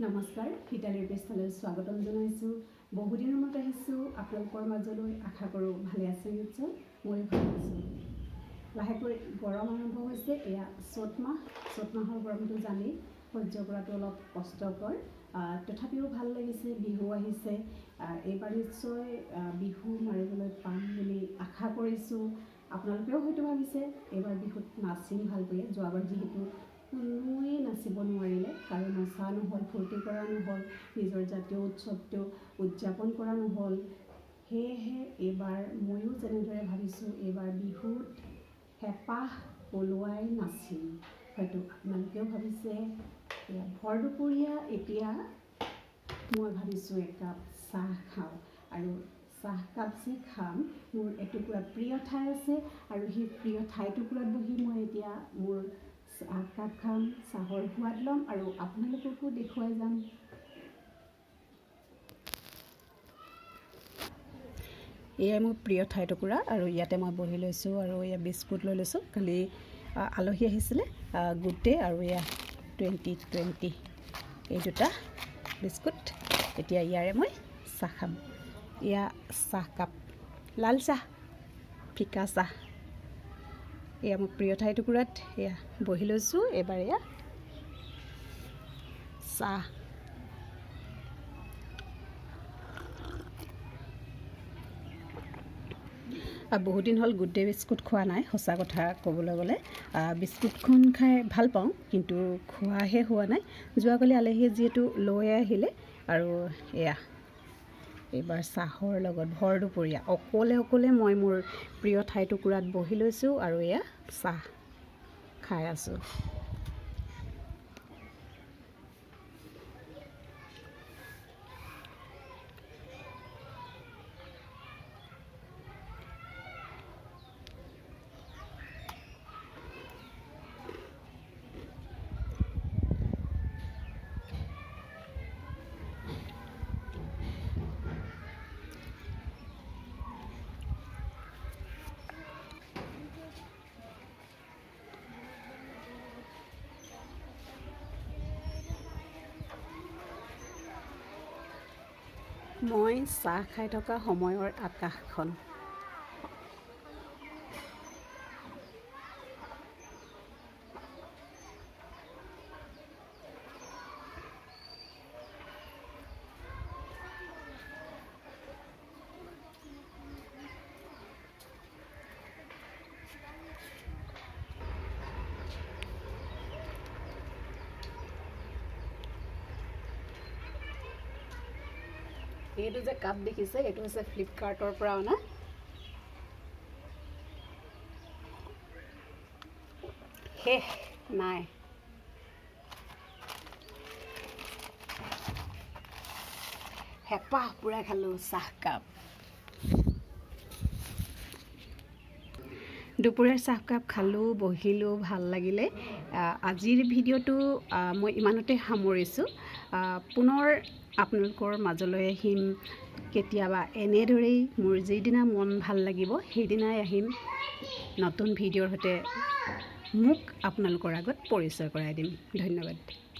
নমস্কাৰ, ভিটালীৰ পৃষ্ঠালৈ স্বাগতম জনাইছোঁ। বহুদিনৰ মূৰত আহিছোঁ আপোনালোকৰ মাজলৈ। আশা কৰোঁ ভালে আছে নিশ্চয়। ময়ো ভাল আছোঁ। লাহেকৈ গৰম আৰম্ভ হৈছে। এয়া চ'ত মাহৰ গৰমটো জানেই সহ্য কৰাটো অলপ কষ্টকৰ। তথাপিও ভাল লাগিছে, বিহু আহিছে। এইবাৰ নিশ্চয় বিহু মাৰিবলৈ পাম বুলি আশা কৰিছোঁ। আপোনালোকেও হয়তো ভাবিছে এইবাৰ বিহুত নাচিম ভালকৈ। যোৱাবাৰ যিহেতু কোনোৱেই নাচিব নোৱাৰিলে, কাৰো নচা নহ'ল, ফূৰ্তি কৰা নহ'ল, নিজৰ জাতীয় উৎসৱটো উদযাপন কৰা নহ'ল। সেয়েহে এইবাৰ ময়ো যেনেদৰে ভাবিছোঁ এইবাৰ বিহুত হেঁপাহ পলোৱাই নাচিম। হয়তো আপোনালোকেও ভাবিছে। ভৰ দুপৰীয়া এতিয়া মই ভাবিছোঁ একাপ চাহ খাওঁ, আৰু চাহকাপ যে খাম, মোৰ এটুকুৰা প্ৰিয় ঠাই আছে, আৰু সেই প্ৰিয় ঠাইটুকুৰাত বহি মই এতিয়া মোৰ চাহকাপ খাম, চাহৰ সোৱাদ ল'ম আৰু আপোনালোককো দেখুৱাই যাম। এয়াই মোৰ প্ৰিয় ঠাইটুকুৰা, আৰু ইয়াতে মই বহি লৈছোঁ, আৰু এয়া বিস্কুট লৈ লৈছোঁ। কালি আলহী আহিছিলে, গুড ডে আৰু এয়া 2020 এই দুটা বিস্কুট। এতিয়া ইয়াৰে মই চাহ খাম। এয়া চাহকাপ, লাল চাহ, ফিকা চাহ। এয়া মোৰ প্ৰিয় ঠাইটুকুৰাত এয়া বহি লৈছোঁ। এইবাৰ এয়া চাহ। বহুদিন হ'ল গুড ডে বিস্কুট খোৱা নাই। সঁচা কথা ক'বলৈ গ'লে বিস্কুটখন খাই ভাল পাওঁ, কিন্তু খোৱাহে হোৱা নাই। যোৱাকালি আলহীয়ে যিহেতু লৈ আহিলে, আৰু এয়া এইবাৰ চাহৰ লগত ভৰ দুপৰীয়া অকলে মই মোৰ প্ৰিয় ঠাইটুকুৰাত বহি লৈছোঁ, আৰু এয়া চাহ খাই আছোঁ। মই চাহ খাই থকা সময়ৰ আকাশখন। এইটো যে কাপ দেখিছে, এইটো হৈছে ফ্লিপকাৰ্টৰ পৰা অনা। শেষ নাই। হেঁপাহ পূৰাই খালোঁ চাহকাপ। দুপৰীয়াৰ চাহকাপ খালোঁ, বহিলোঁ, ভাল লাগিলে। আজিৰ ভিডিঅ'টো মই ইমানতে সামৰিছোঁ। পুনৰ আপোনালোকৰ মাজলৈ আহিম কেতিয়াবা। এনেদৰেই মোৰ যিদিনা মন ভাল লাগিব সেইদিনাই আহিম নতুন ভিডিঅ'ৰ সৈতে। মোক আপোনালোকৰ আগত পৰিচয় কৰাই দিম। ধন্যবাদ।